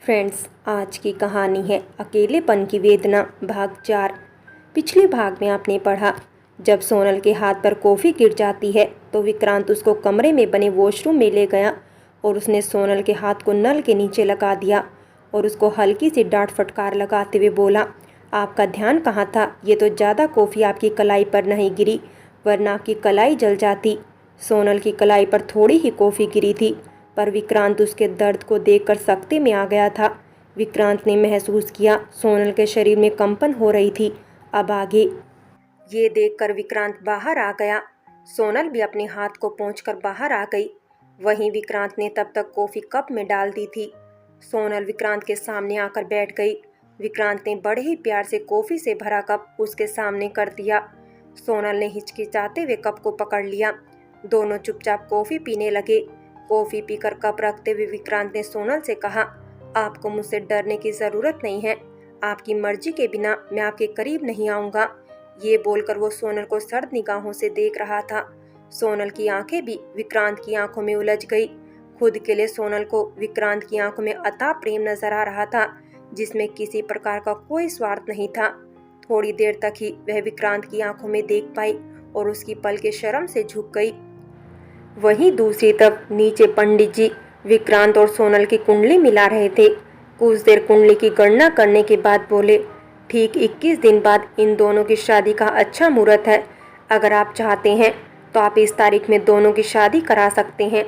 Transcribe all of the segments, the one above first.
Friends, आज की कहानी है अकेलेपन की वेदना भाग 4। पिछले भाग में आपने पढ़ा, जब सोनल के हाथ पर कॉफ़ी गिर जाती है तो विक्रांत उसको कमरे में बने वॉशरूम में ले गया और उसने सोनल के हाथ को नल के नीचे लगा दिया और उसको हल्की सी डांट फटकार लगाते हुए बोला, आपका ध्यान कहाँ था? ये तो ज़्यादा कॉफ़ी आपकी कलाई पर नहीं गिरी, वरना आपकी कलाई जल जाती। सोनल की कलाई पर थोड़ी ही कॉफ़ी गिरी थी, पर विक्रांत उसके दर्द को देखकर सख्ती में आ गया था। विक्रांत ने महसूस किया सोनल के शरीर में कंपन हो रही थी। अब आगे। ये देखकर विक्रांत बाहर आ गया। सोनल भी अपने हाथ को पोंछकर बाहर आ गई। वहीं विक्रांत ने तब तक कॉफ़ी कप में डाल दी थी। सोनल विक्रांत के सामने आकर बैठ गई। विक्रांत ने बड़े ही प्यार से कॉफ़ी से भरा कप उसके सामने कर दिया। सोनल ने हिचकिचाते हुए कप को पकड़ लिया। दोनों चुपचाप कॉफ़ी पीने लगे। कॉफ़ी पीकर कप रखते हुए विक्रांत ने सोनल से कहा, आपको मुझसे डरने की ज़रूरत नहीं है। आपकी मर्जी के बिना मैं आपके करीब नहीं आऊँगा। ये बोलकर वो सोनल को सर्द निगाहों से देख रहा था। सोनल की आंखें भी विक्रांत की आंखों में उलझ गई। खुद के लिए सोनल को विक्रांत की आंखों में अथाह प्रेम नजर आ रहा था, जिसमें किसी प्रकार का कोई स्वार्थ नहीं था। थोड़ी देर तक ही वह विक्रांत की आंखों में देख पाई और उसकी पलकें शर्म से झुक गई। वहीं दूसरी तरफ नीचे पंडित जी विक्रांत और सोनल की कुंडली मिला रहे थे। कुछ देर कुंडली की गणना करने के बाद बोले, ठीक 21 दिन बाद इन दोनों की शादी का अच्छा मुहूर्त है। अगर आप चाहते हैं तो आप इस तारीख में दोनों की शादी करा सकते हैं।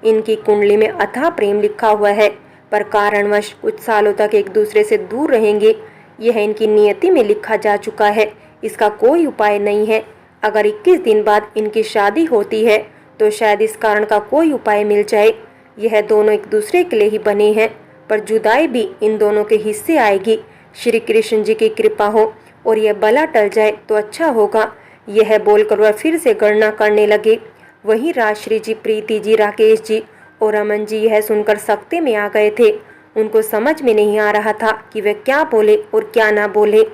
इनकी कुंडली में अथाह प्रेम लिखा हुआ है, पर कारणवश कुछ सालों तक एक दूसरे से दूर रहेंगे। यह इनकी नियति में लिखा जा चुका है। इसका कोई उपाय नहीं है। अगर 21 दिन बाद इनकी शादी होती है तो शायद इस कारण का कोई उपाय मिल जाए। यह दोनों एक दूसरे के लिए ही बने हैं, पर जुदाई भी इन दोनों के हिस्से आएगी। श्री कृष्ण जी की कृपा हो और यह बला टल जाए तो अच्छा होगा। यह बोलकर वह फिर से गणना करने लगे। वहीं राजश्री जी, प्रीति जी, राकेश जी और अमन जी यह सुनकर सख्ते में आ गए थे। उनको समझ में नहीं आ रहा था कि वे क्या बोले और क्या ना बोले।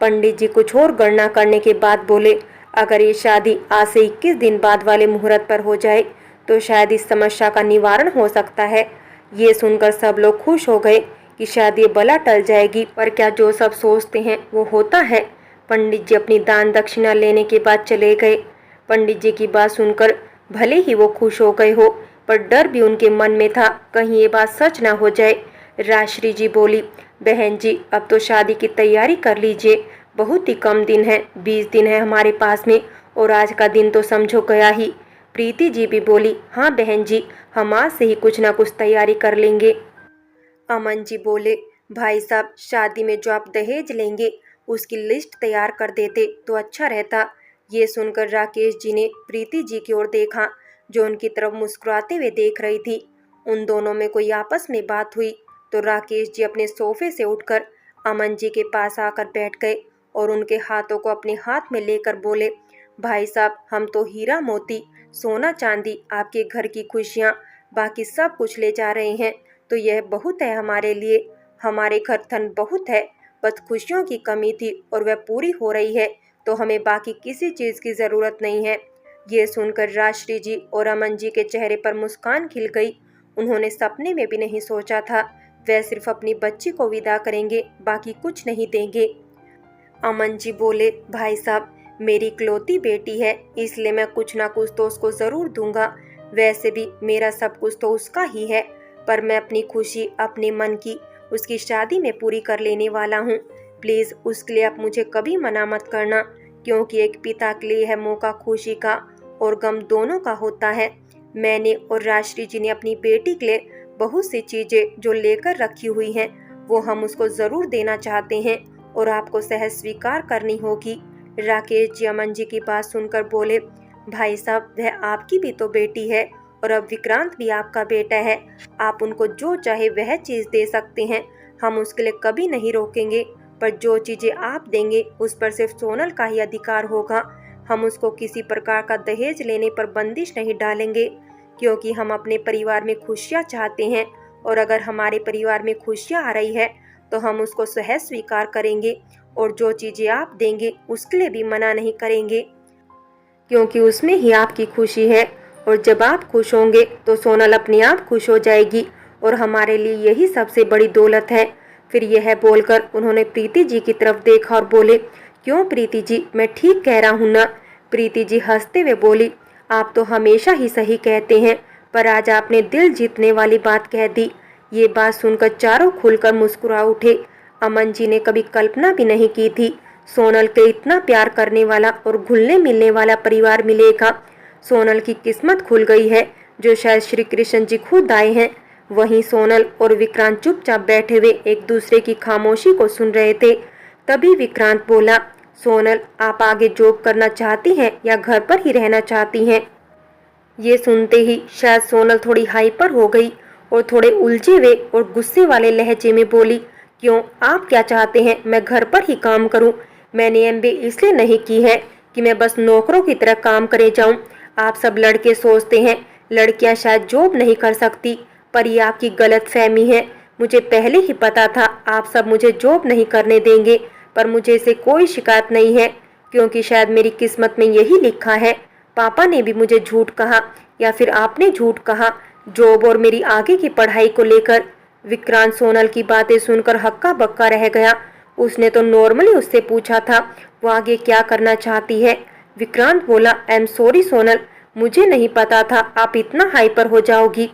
पंडित जी कुछ और गणना करने के बाद बोले, अगर ये शादी आज से 21 दिन बाद वाले मुहूर्त पर हो जाए तो शायद इस समस्या का निवारण हो सकता है। ये सुनकर सब लोग खुश हो गए कि शायद ये बला टल जाएगी, पर क्या जो सब सोचते हैं वो होता है। पंडित जी अपनी दान दक्षिणा लेने के बाद चले गए। पंडित जी की बात सुनकर भले ही वो खुश हो गए हो, पर डर भी उनके मन में था, कहीं ये बात सच ना हो जाए। राजश्री जी बोली, बहन जी अब तो शादी की तैयारी कर लीजिए। बहुत ही कम दिन है, 20 दिन है हमारे पास में, और आज का दिन तो समझो गया ही। प्रीति जी भी बोली, हाँ बहन जी, हम आज से ही कुछ ना कुछ तैयारी कर लेंगे। अमन जी बोले, भाई साहब शादी में जो आप दहेज लेंगे उसकी लिस्ट तैयार कर देते तो अच्छा रहता। ये सुनकर राकेश जी ने प्रीति जी की ओर देखा, जो उनकी तरफ मुस्कुराते हुए देख रही थी। उन दोनों में कोई आपस में बात हुई तो राकेश जी अपने सोफे से उठकर अमन जी के पास आकर बैठ गए और उनके हाथों को अपने हाथ में लेकर बोले, भाई साहब हम तो हीरा मोती, सोना चांदी, आपके घर की खुशियाँ, बाकी सब कुछ ले जा रहे हैं, तो यह बहुत है हमारे लिए। हमारे घर धन बहुत है, बस खुशियों की कमी थी और वह पूरी हो रही है, तो हमें बाकी किसी चीज़ की ज़रूरत नहीं है। ये सुनकर राजश्री जी और अमन जी के चेहरे पर मुस्कान खिल गई। उन्होंने सपने में भी नहीं सोचा था वह सिर्फ अपनी बच्ची को विदा करेंगे, बाकी कुछ नहीं देंगे। अमन जी बोले, भाई साहब मेरी इकलौती बेटी है, इसलिए मैं कुछ ना कुछ तो उसको ज़रूर दूंगा। वैसे भी मेरा सब कुछ तो उसका ही है, पर मैं अपनी खुशी अपने मन की उसकी शादी में पूरी कर लेने वाला हूँ। प्लीज़ उसके लिए आप मुझे कभी मना मत करना, क्योंकि एक पिता के लिए यह मौका खुशी का और गम दोनों का होता है। मैंने और राजश्री जी ने अपनी बेटी के लिए बहुत सी चीज़ें जो लेकर रखी हुई हैं, वो हम उसको ज़रूर देना चाहते हैं और आपको सहज स्वीकार करनी होगी। राकेश जी अमन जी की बात सुनकर बोले, भाई साहब वह आपकी भी तो बेटी है और अब विक्रांत भी आपका बेटा है। आप उनको जो चाहे वह चीज़ दे सकते हैं, हम उसके लिए कभी नहीं रोकेंगे, पर जो चीज़ें आप देंगे उस पर सिर्फ सोनल का ही अधिकार होगा। हम उसको किसी प्रकार का दहेज लेने पर बंदिश नहीं डालेंगे, क्योंकि हम अपने परिवार में खुशियाँ चाहते हैं, और अगर हमारे परिवार में खुशियाँ आ रही है तो हम उसको सहज स्वीकार करेंगे, और जो चीज़ें आप देंगे उसके लिए भी मना नहीं करेंगे, क्योंकि उसमें ही आपकी खुशी है। और जब आप खुश होंगे तो सोनल अपने आप खुश हो जाएगी और हमारे लिए यही सबसे बड़ी दौलत है। फिर यह बोलकर उन्होंने प्रीति जी की तरफ देखा और बोले, क्यों प्रीति जी, मैं ठीक कह रहा हूँ ना? प्रीति जी हंसते हुए बोली, आप तो हमेशा ही सही कहते हैं, पर आज आपने दिल जीतने वाली बात कह दी। ये बात सुनकर चारों खुलकर मुस्कुरा उठे। अमन जी ने कभी कल्पना भी नहीं की थी सोनल के इतना प्यार करने वाला और घुलने मिलने वाला परिवार मिलेगा। सोनल की किस्मत खुल गई है, जो शायद श्री कृष्ण जी खुद आए हैं। वहीं सोनल और विक्रांत चुपचाप बैठे हुए एक दूसरे की खामोशी को सुन रहे थे। तभी विक्रांत बोला, सोनल, आप आगे जॉब करना चाहती हैं या घर पर ही रहना चाहती हैं? ये सुनते ही शायद सोनल थोड़ी हाइपर हो गई और थोड़े उलझे हुए और गुस्से वाले लहजे में बोली, क्यों, आप क्या चाहते हैं मैं घर पर ही काम करूं? मैंने एमबीए इसलिए नहीं की है कि मैं बस नौकरों की तरह काम करे जाऊं। आप सब लड़के सोचते हैं लड़कियां शायद जॉब नहीं कर सकती, पर यह आपकी गलत फहमी है। मुझे पहले ही पता था आप सब मुझे जॉब नहीं करने देंगे, पर मुझे इसे कोई शिकायत नहीं है, क्योंकि शायद मेरी किस्मत में यही लिखा है। पापा ने भी मुझे झूठ कहा या फिर आपने झूठ कहा जॉब और मेरी आगे की पढ़ाई को लेकर। विक्रांत सोनल की बातें सुनकर हक्का बक्का रह गया। उसने तो नॉर्मली उससे पूछा था वो आगे क्या करना चाहती है। विक्रांत बोला, आई एम सॉरी सोनल, मुझे नहीं पता था आप इतना हाइपर हो जाओगी।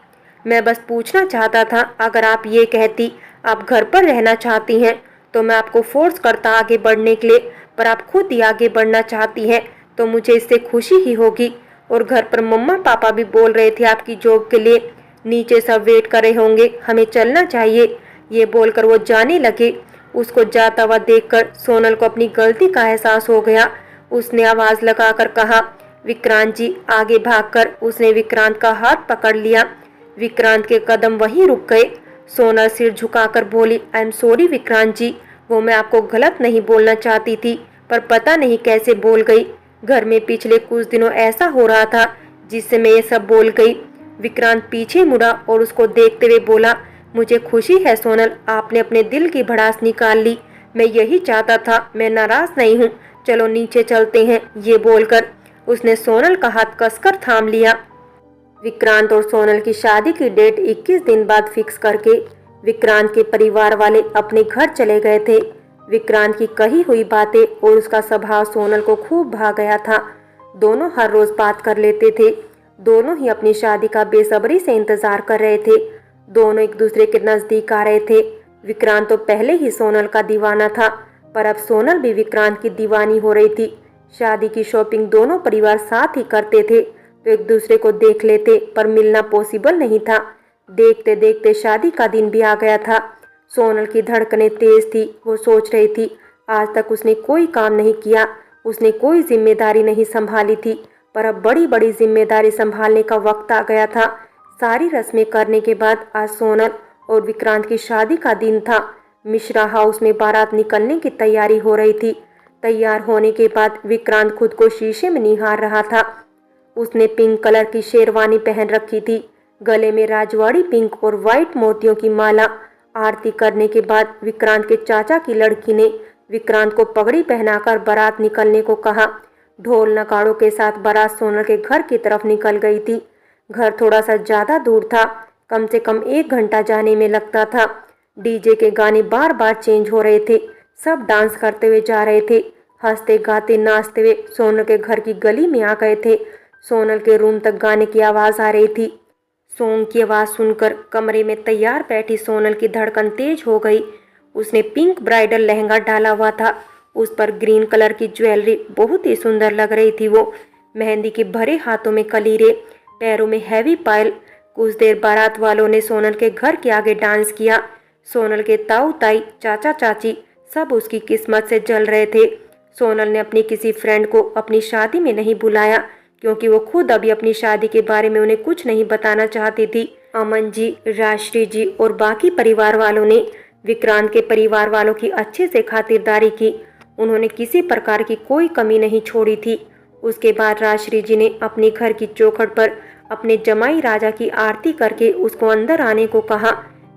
मैं बस पूछना चाहता था, अगर आप ये कहती आप घर पर रहना चाहती हैं तो मैं आपको फोर्स करता आगे बढ़ने के लिए, पर आप खुद ही आगे बढ़ना चाहती हैं तो मुझे इससे खुशी ही होगी। और घर पर मम्मा पापा भी बोल रहे थे आपकी जॉब के लिए, नीचे सब वेट कर रहे होंगे, हमें चलना चाहिए। ये बोलकर वो जाने लगे। उसको जाता हुआ देखकर सोनल को अपनी गलती का एहसास हो गया। उसने आवाज लगाकर कहा, विक्रांत जी। आगे भागकर उसने विक्रांत का हाथ पकड़ लिया। विक्रांत के कदम वहीं रुक गए। सोनल सिर झुकाकर बोली, आई एम सॉरी विक्रांत जी, वो मैं आपको गलत नहीं बोलना चाहती थी, पर पता नहीं कैसे बोल गई। घर में पिछले कुछ दिनों ऐसा हो रहा था जिससे मैं ये सब बोल गई। विक्रांत पीछे मुड़ा और उसको देखते हुए बोला, मुझे खुशी है सोनल, आपने अपने दिल की भड़ास निकाल ली। मैं यही चाहता था, मैं नाराज नहीं हूँ, चलो नीचे चलते हैं। ये बोलकर उसने सोनल का हाथ कसकर थाम लिया। विक्रांत और सोनल की शादी की डेट 21 दिन बाद फिक्स करके विक्रांत के परिवार वाले अपने घर चले गए थे। विक्रांत की कही हुई बातें और उसका स्वभाव सोनल को खूब भा गया था। दोनों हर रोज बात कर लेते थे। दोनों ही अपनी शादी का बेसब्री से इंतजार कर रहे थे। दोनों एक दूसरे के नजदीक आ रहे थे। विक्रांत तो पहले ही सोनल का दीवाना था, पर अब सोनल भी विक्रांत की दीवानी हो रही थी। शादी की शॉपिंग दोनों परिवार साथ ही करते थे तो एक दूसरे को देख लेते, पर मिलना पॉसिबल नहीं था। देखते देखते शादी का दिन भी आ गया था। सोनल की धड़कनें तेज थी। वो सोच रही थी, आज तक उसने कोई काम नहीं किया, उसने कोई जिम्मेदारी नहीं संभाली थी, पर अब बड़ी बड़ी जिम्मेदारी संभालने का वक्त आ गया था। सारी रस्में करने के बाद आज सोनल और विक्रांत की शादी का दिन था। मिश्रा हाउस में बारात निकलने की तैयारी हो रही थी। तैयार होने के बाद विक्रांत खुद को शीशे में निहार रहा था। उसने पिंक कलर की शेरवानी पहन रखी थी, गले में राजवाड़ी पिंक और व्हाइट मोतियों की माला। आरती करने के बाद विक्रांत के चाचा की लड़की ने विक्रांत को पगड़ी पहनाकर बारात निकलने को कहा। ढोल नगाड़ों के साथ बारात सोनल के घर की तरफ निकल गई थी। घर थोड़ा सा ज्यादा दूर था, कम से कम 1 घंटा जाने में लगता था। डीजे के गाने बार बार चेंज हो रहे थे। सब डांस करते हुए जा रहे थे, हंसते गाते नाचते हुए सोनल के घर की गली में आ गए थे। सोनल के रूम तक गाने की आवाज आ रही थी। सॉन्ग की आवाज सुनकर कमरे में तैयार बैठी सोनल की धड़कन तेज हो गई। उसने पिंक ब्राइडल लहंगा डाला हुआ था, उस पर ग्रीन कलर की ज्वेलरी बहुत ही सुंदर लग रही थी। वो मेहंदी के भरे हाथों में कलीरे, पैरों में हैवी पायल। कुछ देर बारात वालों ने सोनल के घर के आगे डांस किया। सोनल के ताऊ ताई, चाचा चाची सब उसकी किस्मत से जल रहे थे। सोनल ने अपनी किसी फ्रेंड को अपनी शादी में नहीं बुलाया, क्योंकि वो खुद अभी अपनी शादी के बारे में उन्हें कुछ नहीं बताना चाहती थी। अमन जी, राजश्री जी और बाकी परिवार वालों ने विक्रांत के परिवार वालों की अच्छे से खातिरदारी की। उन्होंने किसी प्रकार की कोई कमी नहीं छोड़ी थी। उसके बाद राजश्री जी ने अपने घर की चौखट पर अपने जमाई राजा की आरती करके उसको अंदर आने को कहा।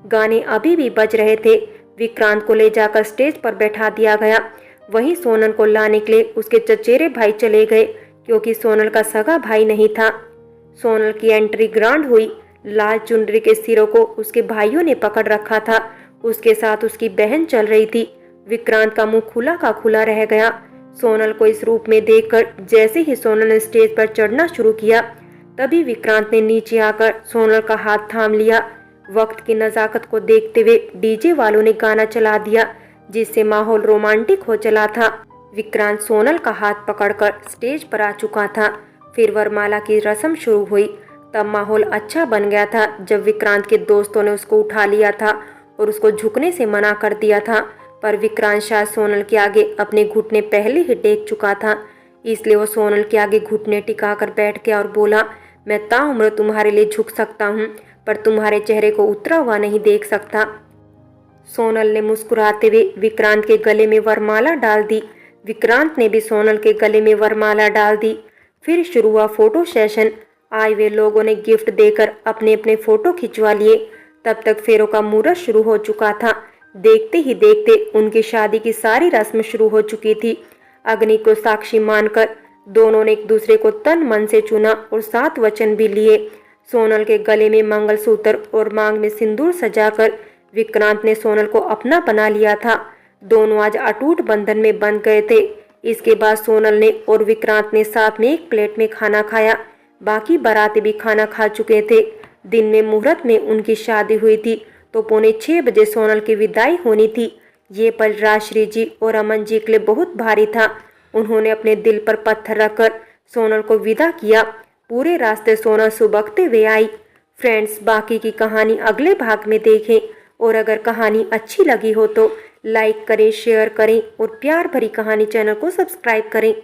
गाने अभी भी बज रहे थे। विक्रांत को ले जाकर स्टेज पर बैठा दिया गया। वहीं सोनल को लाने के लिए उसके चचेरे भाई चले गए, क्योंकि सोनल का सगा भाई नहीं था। सोनल की एंट्री ग्रांड हुई, लाल चुनरी के सिरों को उसके भाइयों ने पकड़ रखा था। उसके साथ उसकी बहन चल रही थी। विक्रांत का मुंह खुला का खुला रह गया। सोनल को इस रूप में देखकर जैसे ही सोनल ने स्टेज पर चढ़ना शुरू किया, तभी विक्रांत ने नीचे आकर सोनल का हाथ थाम लिया। वक्त की नजाकत को देखते हुए डीजे वालों ने गाना चला दिया, जिससे माहौल रोमांटिक हो चला था। विक्रांत सोनल का हाथ पकड़कर स्टेज पर आ चुका था। फिर वरमाला की रस्म शुरू हुई। तब माहौल अच्छा बन गया था जब विक्रांत के दोस्तों ने उसको उठा लिया था और उसको झुकने से मना कर दिया था। पर विक्रांत शायद सोनल के आगे अपने घुटने पहले ही टेक चुका था, इसलिए वो सोनल के आगे घुटने टिकाकर बैठ गया और बोला, मैं ताउम्र तुम्हारे लिए झुक सकता हूँ, पर तुम्हारे चेहरे को उतरा हुआ नहीं देख सकता। सोनल ने मुस्कुराते हुए विक्रांत के गले में वरमाला डाल दी। विक्रांत ने भी सोनल के गले में वरमाला डाल दी। फिर शुरू हुआ फोटो सेशन। आए हुए लोगों ने गिफ्ट देकर अपने अपने फोटो खिंचवा लिए। तब तक फेरों का मुहूर्त शुरू हो चुका था। देखते ही देखते उनकी शादी की सारी रस्म शुरू हो चुकी थी। अग्नि को साक्षी मानकर दोनों ने एक दूसरे को तन मन से चुना और 7 वचन भी लिए। सोनल के गले में मंगलसूत्र और मांग में सिंदूर सजाकर विक्रांत ने सोनल को अपना बना लिया था। दोनों आज अटूट बंधन में बंध गए थे। इसके बाद सोनल ने और विक्रांत ने साथ में एक प्लेट में खाना खाया। बाकी बाराती भी खाना खा चुके थे। दिन में मुहूर्त में उनकी शादी हुई थी तो 5:45 बजे सोनल की विदाई होनी थी। ये पल राजश्री जी और अमन जी के लिए बहुत भारी था। उन्होंने अपने दिल पर पत्थर रखकर सोनल को विदा किया। पूरे रास्ते सोनल सुबकते हुए आई। फ्रेंड्स, बाकी की कहानी अगले भाग में देखें। और अगर कहानी अच्छी लगी हो तो लाइक करें, शेयर करें और प्यार भरी कहानी चैनल को सब्सक्राइब करें।